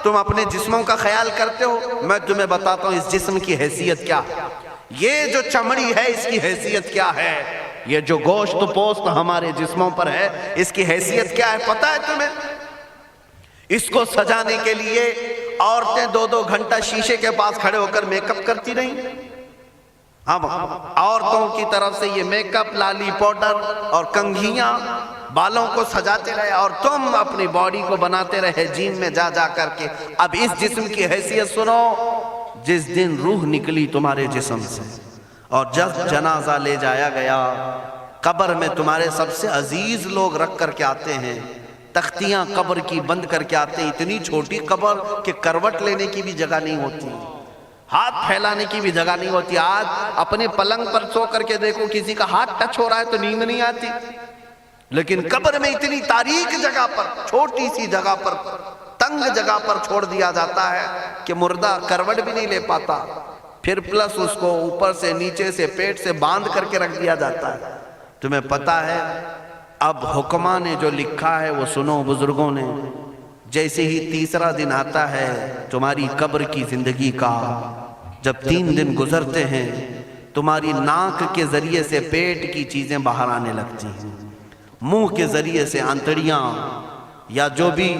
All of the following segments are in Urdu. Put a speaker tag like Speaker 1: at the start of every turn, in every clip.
Speaker 1: تم اپنے جسموں کا خیال کرتے ہو، میں تمہیں بتاتا ہوں اس جسم کی حیثیت کیا ہے، یہ جو چمڑی ہے اس کی حیثیت کیا ہے، یہ جو گوشت پوست ہمارے جسموں پر ہے اس کی حیثیت کیا ہے پتہ ہے تمہیں؟ اس کو سجانے کے لیے عورتیں 2-2 گھنٹہ شیشے کے پاس کھڑے ہو کر میک اپ کرتی رہیں۔ اب عورتوں کی طرف سے یہ میک اپ، لالی پاؤڈر اور کنگھیاں بالوں کو سجاتے رہے، اور تم اپنی باڈی کو بناتے رہے جیم میں جا جا کر کے۔ اب اس جسم کی حیثیت سنو، جس دن روح نکلی تمہارے جسم سے اور جب جنازہ لے جایا گیا، قبر میں تمہارے سب سے عزیز لوگ رکھ کر کے آتے ہیں، تختیاں قبر کی بند کر کے آتے ہیں، اتنی چھوٹی قبر کہ کروٹ لینے کی بھی جگہ نہیں ہوتی، ہاتھ پھیلانے کی بھی جگہ نہیں ہوتی۔ آج اپنے پلنگ پر سو کر کے دیکھو، کسی کا ہاتھ ٹچ ہو رہا ہے تو نیند نہیں آتی، لیکن قبر میں اتنی تاریک جگہ پر، چھوٹی سی جگہ پر، تنگ جگہ پر چھوڑ دیا جاتا ہے کہ مردہ کروٹ بھی نہیں لے پاتا، پھر پلس اس کو اوپر سے نیچے سے پیٹ سے باندھ کر کے رکھ دیا جاتا ہے۔ تمہیں پتہ ہے اب حکماں نے جو لکھا ہے وہ سنو بزرگوں نے، جیسے ہی تیسرا دن آتا ہے تمہاری قبر کی زندگی کا، جب 3 دن گزرتے ہیں تمہاری ناک کے ذریعے سے پیٹ کی چیزیں باہر آنے لگتی ہیں، منہ کے ذریعے سے آنتڑیاں یا جو بھی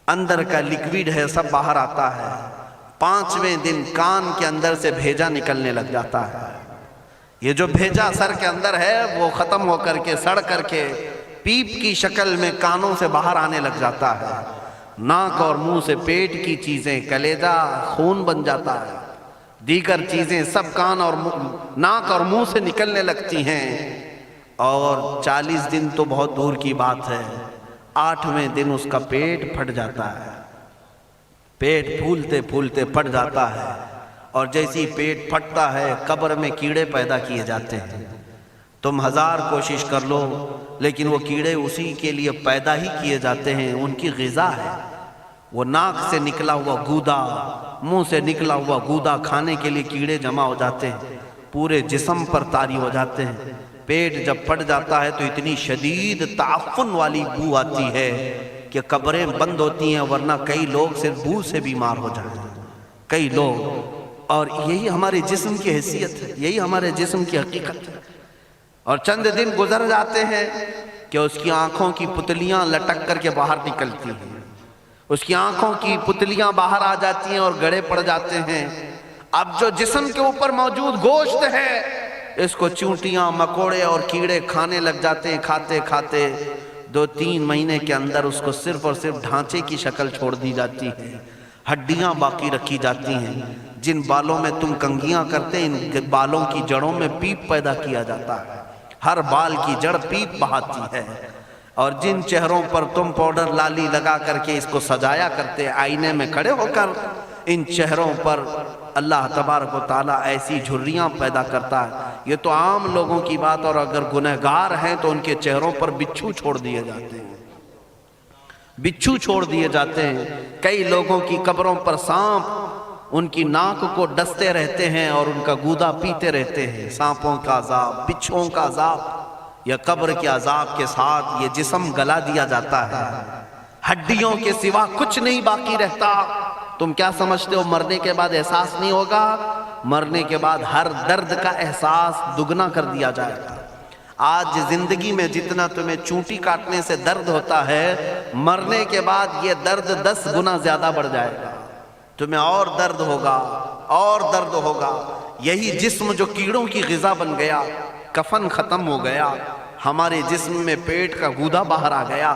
Speaker 1: اندر کا لیکویڈ ہے سب باہر آتا ہے۔ 5ویں دن کان کے اندر سے بھیجا نکلنے لگ جاتا ہے، یہ جو بھیجا سر کے اندر ہے وہ ختم ہو کر کے سڑ کر کے پیپ کی شکل میں کانوں سے باہر آنے لگ جاتا ہے، ناک اور منہ سے پیٹ کی چیزیں، کلیجہ خون بن جاتا ہے، دیگر چیزیں سب کان اور ناک اور منہ سے نکلنے لگتی ہیں، اور 40 دن تو بہت دور کی بات ہے، 8ویں دن اس کا پیٹ پھٹ جاتا ہے، پیٹ پھولتے پھولتے پھٹ جاتا ہے، اور جیسی پیٹ پھٹتا ہے قبر میں کیڑے پیدا کیے جاتے ہیں۔ تم 1000 کوشش کر لو لیکن وہ کیڑے اسی کے لیے پیدا ہی کیے جاتے ہیں، ان کی غذا ہے۔ وہ ناک سے نکلا ہوا گودا، منہ سے نکلا ہوا گودا کھانے کے لیے کیڑے جمع ہو جاتے ہیں، پورے جسم پر طاری ہو جاتے ہیں۔ پیٹ جب پھٹ جاتا ہے تو اتنی شدید تعفن والی بو آتی ہے کہ قبریں بند ہوتی ہیں، ورنہ کئی لوگ صرف بو سے بیمار ہو جاتے ہیں، کئی لوگ۔ اور یہی ہمارے جسم کی حیثیت ہے، یہی ہمارے جسم کی حقیقت ہے۔ اور چند دن گزر جاتے ہیں کہ اس کی آنکھوں کی پتلیاں لٹک کر کے باہر نکلتی ہیں، اس کی آنکھوں کی پتلیاں باہر آ جاتی ہیں اور گڑے پڑ جاتے ہیں۔ اب جو جسم کے اوپر موجود گوشت ہے اس کو چونٹیاں، مکوڑے اور کیڑے کھانے لگ جاتے ہیں، کھاتے کھاتے 2-3 مہینے کے اندر اس کو صرف اور صرف ڈھانچے کی شکل چھوڑ دی جاتی ہے، ہڈیاں باقی رکھی جاتی ہیں۔ جن بالوں میں تم کنگھیاں کرتے ہیں ان بالوں کی جڑوں میں پیپ پیدا کیا جاتا ہے، ہر بال کی جڑ پیپ بہاتی ہے۔ اور جن چہروں پر تم پاؤڈر لالی لگا کر کے اس کو سجایا کرتے، آئینے میں کھڑے ہو کر ان چہروں پر اللہ تبارک و تعالیٰ ایسی جھریاں پیدا کرتا ہے۔ یہ تو عام لوگوں کی بات، اور اگر گنہگار ہیں تو ان کے چہروں پر بچھو چھوڑ دیے جاتے ہیں، بچھو چھوڑ دیے جاتے ہیں۔ کئی لوگوں کی قبروں پر سانپ ان کی ناک کو ڈستے رہتے ہیں اور ان کا گودا پیتے رہتے ہیں۔ سانپوں کا عذاب، بچھوؤں کا عذاب، یا قبر کے عذاب کے ساتھ یہ جسم گلا دیا جاتا ہے، ہڈیوں کے سوا کچھ نہیں باقی رہتا۔ تم کیا سمجھتے ہو مرنے کے بعد احساس نہیں ہوگا؟ مرنے کے بعد ہر درد کا احساس دگنا کر دیا جائے گا۔ آج زندگی میں جتنا تمہیں چونٹی کاٹنے سے درد ہوتا ہے، مرنے کے بعد یہ درد 10 گنا زیادہ بڑھ جائے گا، تمہیں اور درد ہوگا، اور درد ہوگا۔ یہی جسم جو کیڑوں کی غذا بن گیا، کفن ختم ہو گیا، ہمارے جسم میں پیٹ کا گودا باہر آ گیا،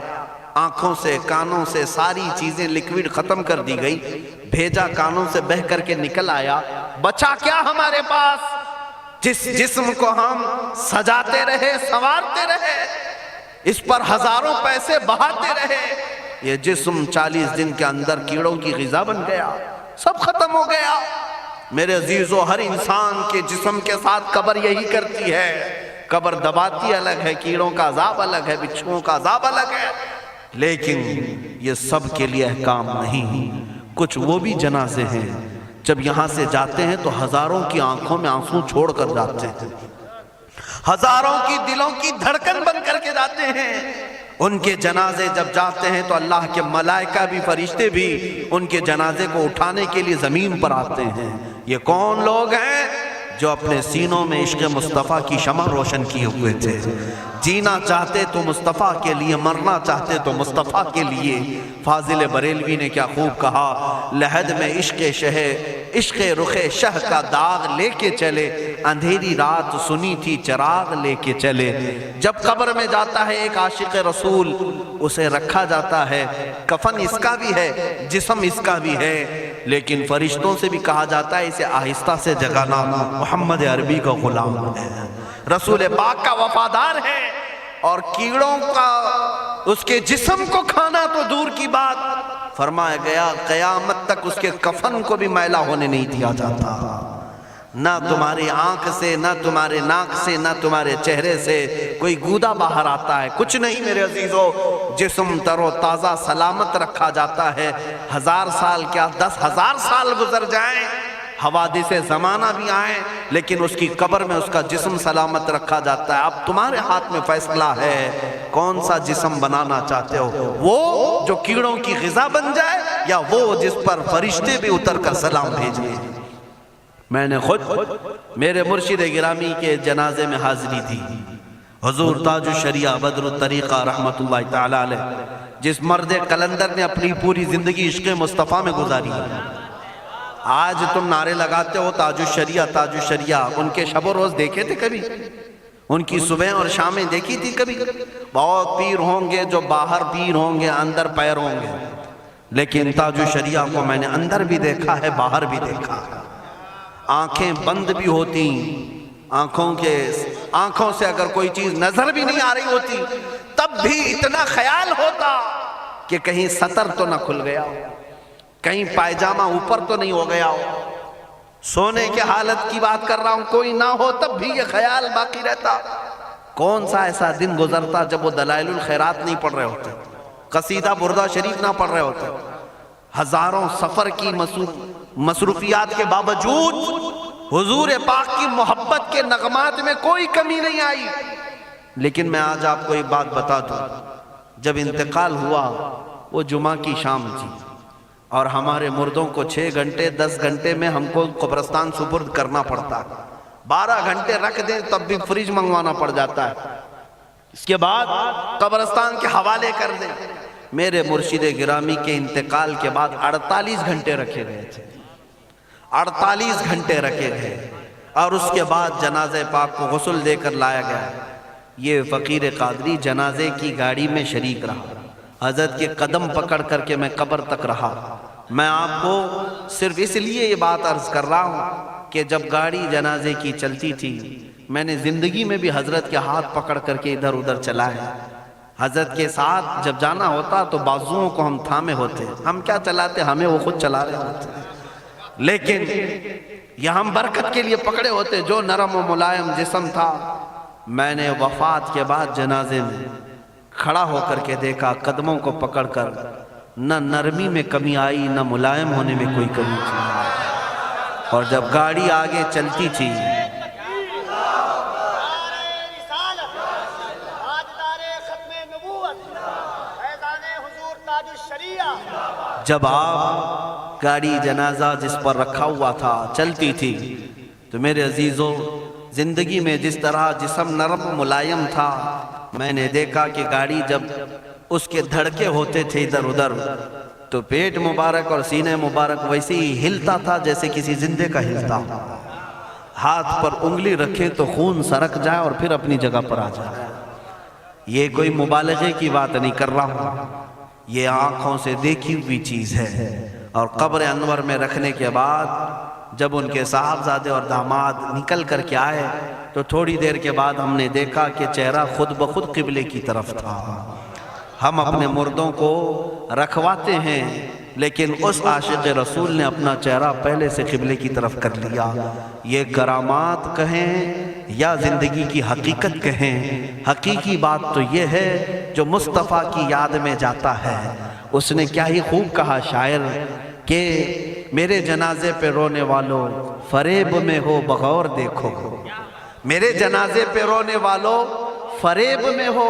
Speaker 1: آنکھوں سے کانوں سے ساری چیزیں لیکویڈ ختم کر دی گئی، بھیجا کانوں سے بہہ کر کے نکل آیا، بچا کیا ہمارے پاس؟ جس جسم کو ہم سجاتے رہے، سنوارتے رہے، اس پر ہزاروں پیسے بہاتے رہے، یہ جسم 40 دن کے اندر کیڑوں کی غذا بن گیا، سب ختم ہو گیا۔ میرے عزیزو، ہر انسان کے جسم کے ساتھ قبر یہی کرتی ہے، قبر دباتی الگ ہے، کیڑوں کا عذاب الگ ہے، بچھوؤں کا عذاب الگ ہے، لیکن یہ سب کے لیے احکام نہیں۔ کچھ وہ بھی جنازے ہیں جب یہاں سے جاتے ہیں تو ہزاروں کی آنکھوں میں آنسو چھوڑ کر جاتے ہیں، ہزاروں کی دلوں کی دھڑکن بن کر کے جاتے ہیں، ان کے جنازے جب جاتے ہیں تو اللہ کے ملائکہ بھی فرشتے بھی ان کے جنازے کو اٹھانے کے لیے زمین پر آتے ہیں۔ یہ کون لوگ ہیں؟ جو اپنے سینوں میں عشق مصطفیٰ کی شمع روشن کیے ہوئے تھے۔ جینا چاہتے تو مصطفیٰ کے لیے، مرنا چاہتے تو مصطفیٰ کے لیے۔ فاضل بریلوی نے کیا خوب کہا، لحد میں عشق رخ شہ کا داغ لے کے چلے، اندھیری رات سنی تھی چراغ لے کے چلے۔ جب قبر میں جاتا ہے ایک عاشق رسول، اسے رکھا جاتا ہے، کفن اس کا بھی ہے، جسم اس کا بھی ہے، لیکن فرشتوں سے بھی کہا جاتا ہے اسے آہستہ سے جگانا، محمد عربی کا غلام ہے، رسول پاک کا وفادار ہے، اور کیڑوں کا اس کے جسم کو کھانا تو دور کی بات، فرمایا گیا قیامت تک اس کے کفن کو بھی میلا ہونے نہیں دیا جاتا۔ نہ تمہاری آنکھ سے، نہ تمہارے ناک سے، نہ تمہارے چہرے سے کوئی گودا باہر آتا ہے، کچھ نہیں میرے عزیزو، جسم تر و تازہ سلامت رکھا جاتا ہے۔ 1000 سال کیا 10,000 سال گزر جائیں، حوادث زمانہ بھی آئیں، لیکن اس کی قبر میں اس کا جسم سلامت رکھا جاتا ہے۔ اب تمہارے ہاتھ میں فیصلہ ہے، کون سا جسم بنانا چاہتے ہو، وہ جو کیڑوں کی غذا بن جائے، یا وہ جس پر فرشتے بھی اتر کر سلام بھیجیں۔ میں نے خود میرے مرشد گرامی کے جنازے میں حاضری دی، حضور تاج الشریعہ بدر الطریقہ رحمت اللہ تعالی علیہ، جس مرد قلندر نے اپنی پوری زندگی عشق مصطفیٰ میں گزاری ہے۔ آج تم نعرے لگاتے ہو تاج الشریعہ تاج الشریعہ، ان کے شب و روز دیکھے تھے کبھی؟ ان کی صبح اور شامیں دیکھی تھی کبھی؟ بہت پیر ہوں گے جو باہر پیر ہوں گے، اندر پیر ہوں گے، لیکن تاج الشریعہ کو میں نے اندر بھی دیکھا ہے، باہر بھی دیکھا ہے۔ آنکھیں بند بھی ہوتی، آنکھوں سے اگر کوئی چیز نظر بھی نہیں آ رہی ہوتی، تب بھی اتنا خیال ہوتا کہ کہیں سطر تو نہ کھل گیا ہو، کہیں پائجامہ اوپر تو نہیں ہو گیا ہو۔ سونے کے حالت کی بات کر رہا ہوں، کوئی نہ ہو تب بھی یہ خیال باقی رہتا۔ کون سا ایسا دن گزرتا جب وہ دلائل الخیرات نہیں پڑھ رہے ہوتے، قصیدہ بردہ شریف نہ پڑھ رہے ہوتے، ہزاروں سفر کی مصروفیات کے باوجود حضور پاک کی محبت کے نغمات میں کوئی کمی نہیں آئی۔ لیکن میں آج آپ کو ایک بات بتا دوں، جب انتقال ہوا وہ جمعہ کی شام تھی، اور ہمارے مردوں کو 6 گھنٹے 10 گھنٹے میں ہم کو قبرستان سپرد کرنا پڑتا، 12 گھنٹے رکھ دیں تب بھی فریج منگوانا پڑ جاتا ہے، اس کے بعد قبرستان کے حوالے کر دیں۔ میرے مرشد گرامی کے انتقال کے بعد 48 گھنٹے رکھے گئے تھے، 48 گھنٹے رکھے گئے، اور اس کے بعد جنازے پاک کو غسل دے کر لایا گیا۔ یہ فقیر قادری جنازے کی گاڑی میں شریک رہا، حضرت کے قدم پکڑ کر کے میں قبر تک رہا۔ میں آپ کو صرف اس لیے یہ بات عرض کر رہا ہوں کہ جب گاڑی جنازے کی چلتی تھی، میں نے زندگی میں بھی حضرت کے ہاتھ پکڑ کر کے ادھر ادھر چلائے۔ حضرت کے ساتھ جب جانا ہوتا تو بازوؤں کو ہم تھامے ہوتے، ہم کیا چلاتے، ہمیں وہ خود چلا رہے ہوتے، لیکن یہ ہم برکت کے لیے پکڑے ہوتے۔ جو نرم و ملائم جسم تھا، میں نے وفات کے بعد جنازے میں کھڑا ہو کر کے دیکھا، قدموں کو پکڑ کر، نہ نرمی میں کمی آئی، نہ ملائم ہونے میں کوئی کمی تھی۔ اور جب گاڑی آگے چلتی تھی، جب آپ گاڑی جنازہ جس پر رکھا ہوا تھا چلتی تھی، تو میرے عزیزو زندگی میں جس طرح جسم نرم ملائم تھا، میں نے دیکھا کہ گاڑی جب اس کے دھڑکے ہوتے تھے ادھر ادھر، تو پیٹ مبارک اور سینے مبارک ویسے ہی ہلتا تھا جیسے کسی زندے کا ہلتا۔ ہاتھ پر انگلی رکھے تو خون سرک جائے اور پھر اپنی جگہ پر آ جائے۔ یہ کوئی مبالغے کی بات نہیں کر رہا ہوں، یہ آنکھوں سے دیکھی ہوئی چیز ہے۔ اور قبر انور میں رکھنے کے بعد جب ان کے صاحبزادے اور داماد نکل کر کے آئے، تو تھوڑی دیر کے بعد ہم نے دیکھا کہ چہرہ خود بخود قبلے کی طرف تھا۔ ہم اپنے مردوں کو رکھواتے ہیں، لیکن اس عاشق رسول نے اپنا چہرہ پہلے سے قبلے کی طرف کر لیا۔ یہ کرامات کہیں یا زندگی کی حقیقت کہیں، حقیقی بات تو یہ ہے جو مصطفیٰ کی یاد میں جاتا ہے۔ اس نے کیا ہی خوب کہا شاعر کہ میرے جنازے پہ رونے والوں فریب میں ہو بغور دیکھو، میرے جنازے پہ رونے والوں فریب میں ہو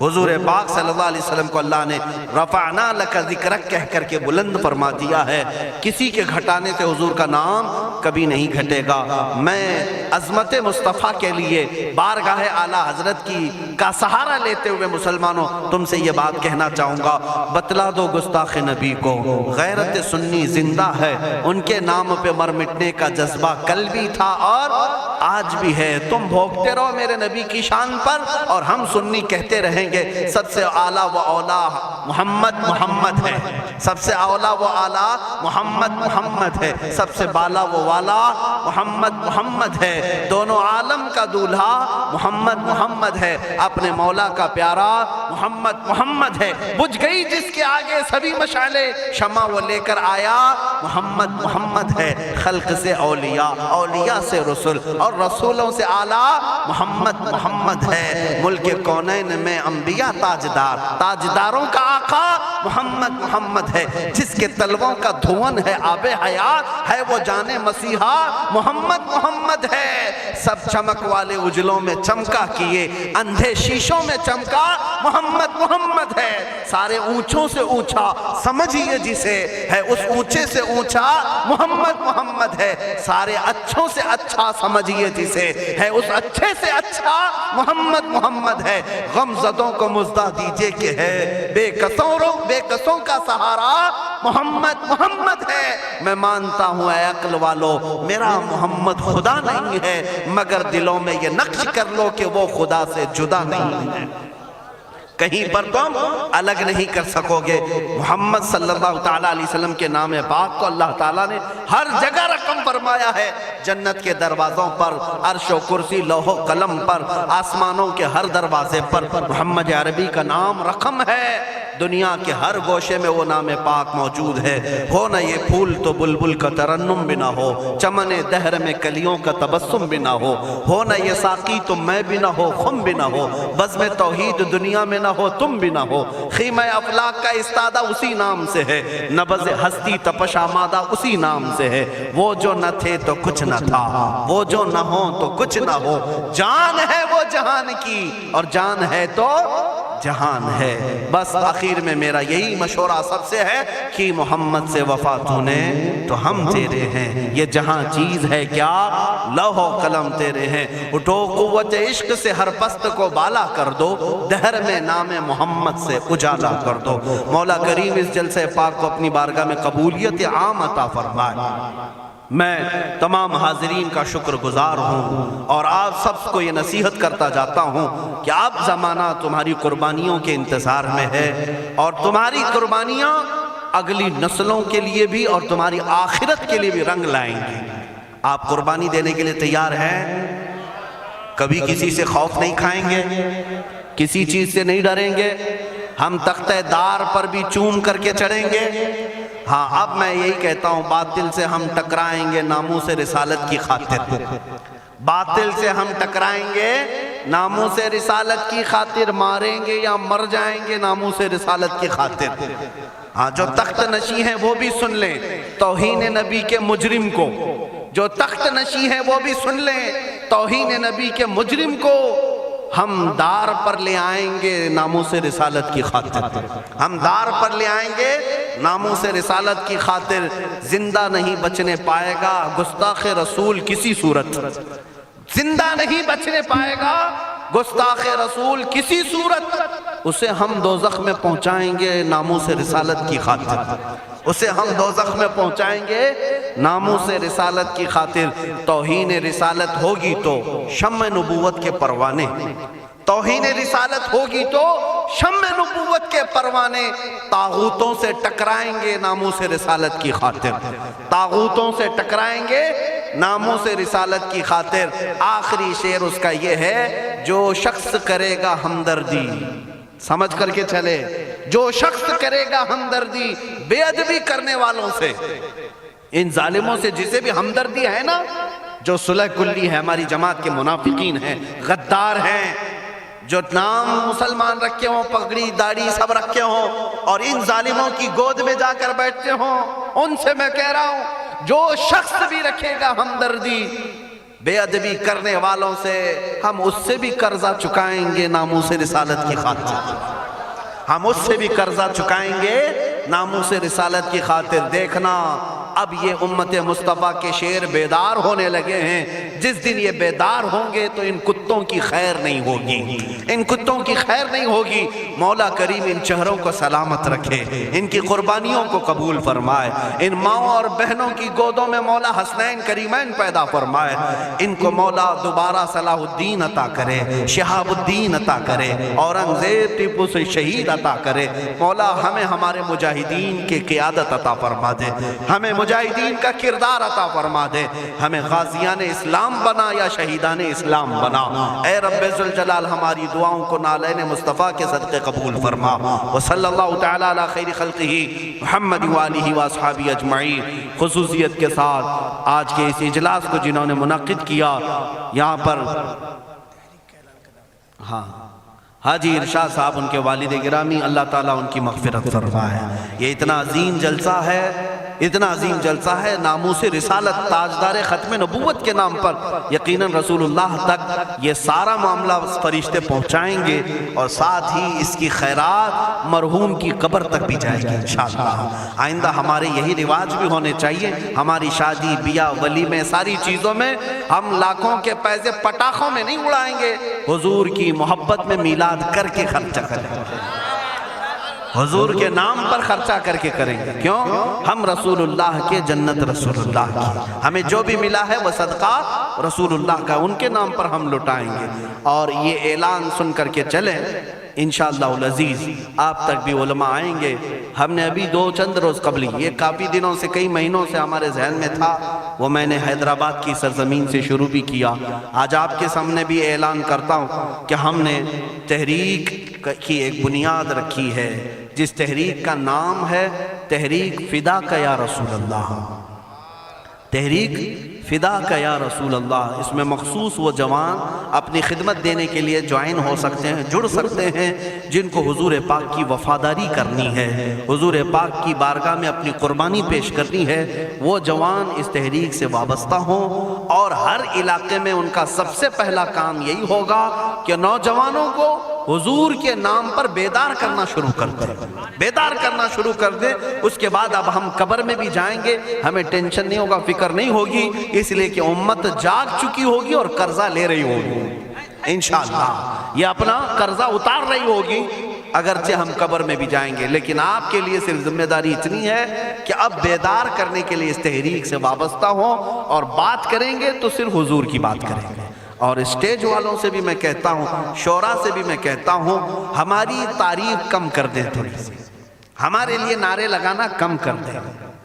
Speaker 1: حضور پاک صلی اللہ علیہ وسلم کو اللہ نے رفعنا لک ذکرک کہہ کر کے بلند فرما دیا ہے. کسی کے گھٹانے سے حضور کا نام کبھی نہیں گھٹے گا. میں عظمت مصطفیٰ کے لیے بارگاہ اعلیٰ حضرت کا سہارا لیتے ہوئے مسلمانوں تم سے یہ بات کہنا چاہوں گا، بتلا دو گستاخ نبی کو غیرت سنی زندہ ہے. ان کے نام پہ مر مٹنے کا جذبہ کل بھی تھا اور آج بھی ہے. تم بھوکتے رہو میرے نبی کی شان پر اور ہم سنی کہتے رہیں گے سب سے اعلیٰ و اولا محمد ہے، سب سے اولا و اعلیٰ محمد ہے، سب سے بالا و والا محمد ہے. دونوں عالم کا دولہا محمد ہے. اپنے مولا کا پیارا محمد ہے. بجھ گئی جس کے آگے سبھی مشعلیں، شمع وہ لے کر آیا محمد ہے. خلق سے اولیاء، اولیاء سے رسول اور رسولوں سے اعلیٰ محمد ہے. ملک کونین میں انبیاء تاجدار، تاجداروں کا آقا محمد ہے. جس کے تلووں کا دھون ہے آب حیات ہے وہ جانے مسیحا محمد ہے. سب چمک والے اجلوں میں چمکا کیے، اندھے شیشوں میں چمکا محمد ہے. سارے اونچوں سے اونچا سمجھیے جسے ہے اس اونچے سے اونچا محمد ہے. سارے اچھوں سے اچھا سمجھیے جسے ہے اس اچھے سے اچھا محمد ہے. غم زدوں کو مزدہ دیجئے کہ ہے بے قصوں کا سہارا محمد ہے. میں مانتا ہوں اے عقل والو میرا محمد خدا نہیں ہے، مگر دلوں میں یہ نقش کر لو کہ وہ خدا سے جدا نہیں ہے. کہیں پر تم الگ نہیں کر سکو گے. محمد صلی اللہ تعالیٰ علیہ وسلم کے نام پاک کو اللہ تعالیٰ نے ہر جگہ رقم فرمایا ہے. جنت کے دروازوں پر، عرش و کرسی، لوح و قلم پر، آسمانوں کے ہر دروازے پر محمد عربی کا نام رقم ہے. دنیا کے ہر گوشے میں وہ نام پاک موجود ہے. ہو نہ یہ پھول تو بلبل کا ترنم بھی نہ ہو، چمن دہر میں کلیوں کا تبسم بھی نہ ہو نہ یہ ساقی تو میں بھی نہ ہو، خم بھی نہ ہو، بزم توحید دنیا میں نہ ہو، تم بھی نہ ہو. خیمہ افلاک کا استادہ اسی نام سے ہے، نبض ہستی تپش آمادہ اسی نام سے ہے. وہ جو نہ تھے تو کچھ نہ تھا، وہ جو نہ ہو تو کچھ نہ ہو. جان ہے وہ جہان کی اور جان ہے تو جہان ہے. بس آخر میں میرا یہی مشورہ سب سے ہے کہ محمد سے وفا تو نے تو ہم تیرے ہیں. یہ جہاں چیز ہے کیا لوح و قلم تیرے ہیں. اٹھو قوت عشق سے ہر پست کو بالا کر دو، دہر میں نام محمد سے اجالا کر دو. مولا کریم اس جلسے پاک کو اپنی بارگاہ میں قبولیت عام عطا فرمائے. میں تمام حاضرین کا شکر گزار ہوں اور آپ سب کو یہ نصیحت کرتا جاتا ہوں کہ اب زمانہ تمہاری قربانیوں کے انتظار میں ہے اور تمہاری قربانیاں اگلی نسلوں کے لیے بھی اور تمہاری آخرت کے لیے بھی رنگ لائیں گی. آپ قربانی دینے کے لیے تیار ہیں؟ کبھی کسی سے خوف نہیں کھائیں گے، کسی چیز سے نہیں ڈریں گے. ہم تختہ دار پر بھی چوم کر کے چڑھیں گے. ہاں اب میں یہی کہتا ہوں باطل سے ہم ٹکرائیں گے ناموس رسالت کی خاطر. باطل سے ہم ٹکرائیں گے ناموس رسالت کی خاطر، ماریں گے یا مر جائیں گے ناموس رسالت کی خاطر. ہاں جو تخت نشی ہیں وہ بھی سن لیں توہین نبی کے مجرم کو، جو تخت نشی ہیں وہ بھی سن لیں توہین نبی کے مجرم کو ہم دار پر لے آئیں گے ناموس رسالت کی خاطر. ہم دار پر لے آئیں گے ناموس رسالت کی خاطر. زندہ نہیں بچنے پائے گا گستاخ رسول کسی صورت، زندہ نہیں بچنے پائے گا گستاخ رسول کسی صورت. اسے ہم دوزخ میں پہنچائیں گے ناموس رسالت کی خاطر، اسے ہم دوزخ میں پہنچائیں گے ناموس رسالت کی خاطر. توہین رسالت ہوگی تو شمع نبوت کے پروانے، توہین رسالت ہوگی تو شمع نبوت کے پروانے. طاغوتوں سے ٹکرائیں گے ناموس رسالت کی خاطر، طاغوتوں سے ٹکرائیں گے ناموس رسالت کی خاطر. آخری شعر اس کا یہ ہے جو شخص کرے گا ہمدردی، سمجھ کر کے چلے، جو شخص کرے گا ہمدردی بے ادبی کرنے والوں سے، ان ظالموں سے جسے بھی ہمدردی ہے نا، جو صلح کلی ہے ہماری جماعت کے منافقین ہیں، غدار ہیں، جو نام مسلمان رکھے ہوں، پگڑی داڑھی سب رکھے ہوں اور ان ظالموں کی گود میں جا کر بیٹھتے ہوں، ان سے میں کہہ رہا ہوں جو شخص بھی رکھے گا ہمدردی بے ادبی کرنے والوں سے ہم اس سے بھی قرضہ چکائیں گے ناموس رسالت کی خاطر، ہم اس سے بھی قرضہ چکائیں گے ناموس رسالت کی خاطر۔ دیکھنا اب یہ امت مصطفیٰ کے شیر بیدار ہونے لگے ہیں، جس دن یہ بیدار ہوں گے تو ان کتوں کی خیر نہیں ہوگی، ان کتوں کی خیر نہیں ہوگی۔ مولا کریم ان چہروں کو سلامت رکھے، ان کی قربانیوں کو قبول فرمائے، ان ماؤں اور بہنوں کی گودوں میں مولا حسنین کریمین پیدا فرمائے، ان کو مولا دوبارہ صلاح الدین عطا کرے، شہاب الدین عطا کرے، اورنگزیب ٹیپو سے شہید عطا کرے۔ مولا ہمیں ہمارے مجاہدین کی قیادت عطا فرما دے، ہمیں مجاہدین کا کردار عطا فرما دے، ہمیں غازیان اسلام بنا یا شہیدان اسلام بنا۔ اے رب ذوالجلال ہماری دعاؤں کو نالین مصطفیٰ کے صدقے قبول فرما۔ وصلی اللہ تعالی علی خیر خلقہ محمد وآلہ واصحابہ اجمعین۔ خصوصیت کے ساتھ آج کے اس اجلاس کو جنہوں نے منعقد کیا، یہاں پر حاجی ارشاد صاحب ان کے والد گرامی، اللہ تعالیٰ ان کی مغفرت فرمائے۔ یہ اتنا عظیم جلسہ ہے، اتنا عظیم جلسہ ہے، ناموس رسالت تاجدار ختم نبوت کے نام پر یقیناً رسول اللہ تک یہ سارا معاملہ فرشتے پہنچائیں گے، اور ساتھ ہی اس کی خیرات مرحوم کی قبر تک بھی جائے گی انشاءاللہ۔ آئندہ ہمارے یہی رواج بھی ہونے چاہیے، ہماری شادی بیاہ ولیمے ساری چیزوں میں ہم لاکھوں کے پیسے پٹاخوں میں نہیں اڑائیں گے، حضور کی محبت میں میلاد کر کے خرچہ کریں گے، حضور کے نام پر خرچہ کر کے کریں گے۔ کیوں؟ ہم رسول اللہ کے، جنت رسول اللہ کی، ہمیں جو بھی ملا ہے وہ صدقہ رسول اللہ کا، ان کے نام پر ہم لٹائیں گے۔ اور یہ اعلان سن کر کے چلیں، انشاءاللہ العزیز آپ تک بھی علماء آئیں گے۔ ہم نے ابھی چند روز قبل، یہ کافی دنوں سے، کئی مہینوں سے ہمارے ذہن میں تھا، وہ میں نے حیدرآباد کی سرزمین سے شروع بھی کیا۔ آج آپ کے سامنے بھی اعلان کرتا ہوں کہ ہم نے تحریک کی ایک بنیاد رکھی ہے، جس تحریک کا نام ہے تحریک فدا کا یا رسول اللہ، تحریک فدا کا یا رسول اللہ۔ اس میں مخصوص وہ جوان اپنی خدمت دینے کے لیے جوائن ہو سکتے ہیں، جڑ سکتے ہیں، جن کو حضور پاک کی وفاداری کرنی ہے، حضور پاک کی بارگاہ میں اپنی قربانی پیش کرنی ہے۔ وہ جوان اس تحریک سے وابستہ ہوں، اور ہر علاقے میں ان کا سب سے پہلا کام یہی ہوگا کہ نوجوانوں کو حضور کے نام پر بیدار کرنا شروع کر دیں، بیدار کرنا شروع کر دیں۔ اس کے بعد اب ہم قبر میں بھی جائیں گے، ہمیں ٹینشن نہیں ہوگا، فکر نہیں ہوگی، اس لیے کہ امت جاگ چکی ہوگی اور قرضہ لے رہی ہوگی انشاءاللہ، یہ اپنا قرضہ اتار رہی ہوگی، اگرچہ ہم قبر میں بھی جائیں گے۔ لیکن آپ کے لیے صرف ذمہ داری اتنی ہے کہ اب بیدار کرنے کے لیے اس تحریک سے وابستہ ہوں، اور بات کریں گے تو صرف حضور کی بات کریں گے۔ اور اسٹیج والوں سے بھی میں کہتا ہوں، شورا سے بھی میں کہتا ہوں، ہماری تعریف کم کر دیں، تھوڑی سی ہمارے لیے نعرے لگانا کم کر دیں،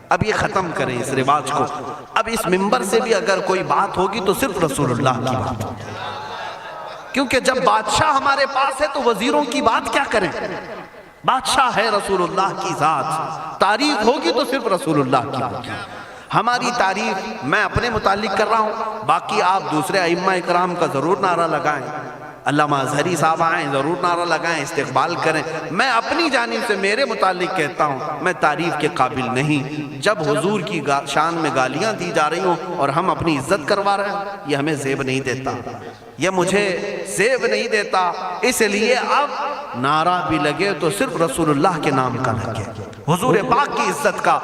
Speaker 1: اب یہ ختم کریں اس رواج کو۔ اب اس منبر سے بھی اگر کوئی بات ہوگی تو صرف رسول اللہ کی بات ہوگی، کیونکہ جب بادشاہ ہمارے پاس ہے تو وزیروں کی بات کیا کریں، بادشاہ ہے رسول اللہ کی ذات، تعریف ہوگی تو صرف رسول اللہ کی ہوگی۔ ہماری تعریف میں اپنے متعلق کر رہا ہوں، باقی آپ دوسرے ائمہ اکرام کا ضرور نعرہ لگائیں، علامہ اظہری صاحب آئیں ضرور نعرہ لگائیں، استقبال کریں۔ میں اپنی جانب سے میرے متعلق کہتا ہوں، میں تعریف کے قابل نہیں۔ جب حضور کی شان میں گالیاں دی جا رہی ہوں اور ہم اپنی عزت کروا رہے ہیں، یہ ہمیں زیب نہیں دیتا، یہ مجھے زیب نہیں دیتا۔ اس لیے اب نعرہ بھی لگے تو صرف رسول اللہ کے نام کا لگے، حضور پاک کی عزت کا۔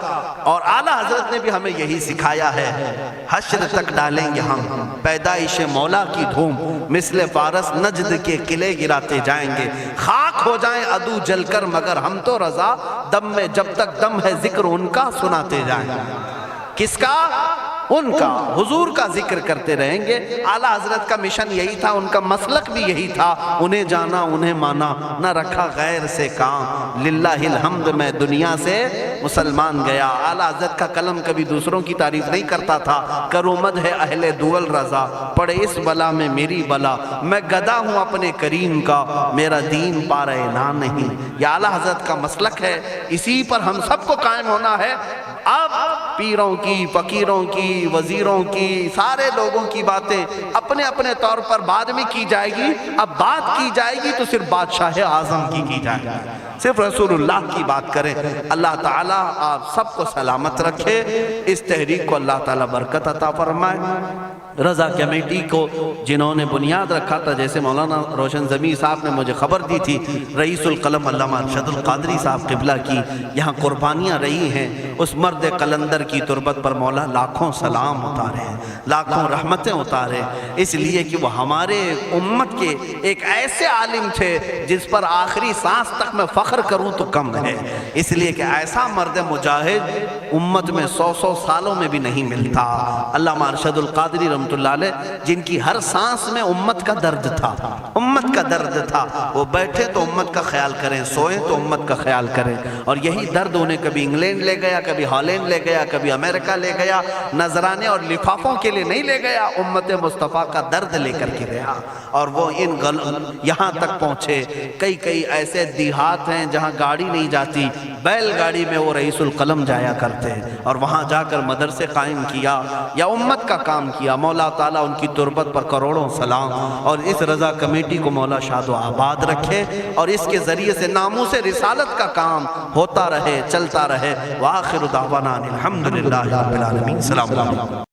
Speaker 1: اور اعلیٰ حضرت نے بھی ہمیں یہی سکھایا ہے، حشر تک ڈالیں گے ہم پیدائش مولا کی دھوم، مثل فارس نجد کے قلعے گراتے جائیں گے، خاک ہو جائیں عدو جل کر مگر ہم تو رضا، دم میں جب تک دم ہے ذکر ان کا سناتے جائیں گے۔ کس کا؟ ان کا، حضور کا ذکر کرتے رہیں گے۔ اعلیٰ حضرت کا مشن یہی تھا، ان کا مسلک بھی یہی تھا، انہیں جانا انہیں مانا، نہ رکھا غیر سے کام، للہ الحمد میں دنیا سے مسلمان گیا۔ اعلیٰ حضرت کا قلم کبھی دوسروں کی تعریف نہیں کرتا تھا، کرو مدح اہل دول رضا، پڑے اس بلا میں میری بلا، میں گدا ہوں اپنے کریم کا، میرا دین پارہ نہ نہیں۔ یہ اعلیٰ حضرت کا مسلک ہے، اسی پر ہم سب کو قائم ہونا ہے۔ اب پیروں کی، فقیروں کی، وزیروں کی، سارے لوگوں کی باتیں اپنے اپنے طور پر بعد میں کی جائے گی، اب بات کی جائے گی تو صرف بادشاہ اعظم کی جائے گی، صرف رسول اللہ کی بات کریں۔ اللہ تعالیٰ آپ سب کو سلامت رکھے، اس تحریک کو اللہ تعالیٰ برکت عطا فرمائے۔ رضا کمیٹی کو جنہوں نے بنیاد رکھا تھا، جیسے مولانا روشن ضمیر صاحب نے مجھے خبر دی تھی، رئیس القلم علامہ ارشد القادری صاحب قبلہ کی یہاں قربانیاں رہی ہیں، اس مرد قلندر کی تربت پر مولا لاکھوں سلام اتارے، لاکھوں رحمتیں اتارے، اس لیے کہ وہ ہمارے امت کے ایک ایسے عالم تھے جس پر آخری سانس تک میں فخر کروں تو کم ہے، اس لیے کہ ایسا مرد مجاہد امت میں 100 سالوں میں بھی نہیں ملتا۔ علامہ ارشد القادری رحمۃ اللہ علیہ جن کی ہر سانس میں امت کا درد تھا، امت کا درد تھا، وہ بیٹھے تو امت کا خیال کریں، سوئیں تو امت کا خیال کریں، اور یہی درد انہیں کبھی انگلینڈ لے گیا، کبھی ہالینڈ لے گیا، کبھی امریکہ لے گیا، نذرانے اور لفافوں کے لیے نہیں لے گیا، امت مصطفیٰ کا درد لے کر کے گیا، اور وہ یہاں تک پہنچے۔ کئی ایسے دیہات ہیں جہاں گاڑی نہیں جاتی، بیل گاڑی میں وہ رئیس القلم جایا کرتے، اور وہاں جا کر مدرسے قائم کیا یا امت کا کام کیا۔ مولا تعالیٰ ان کی تربت پر کروڑوں سلام، اور اس رضا کمیٹی کو مولا شاد و آباد رکھے، اور اس کے ذریعے سے ناموس رسالت کا کام ہوتا رہے، چلتا رہے۔ وآخر دعوانا الحمدللہ رب العالمین۔ السلام علیکم۔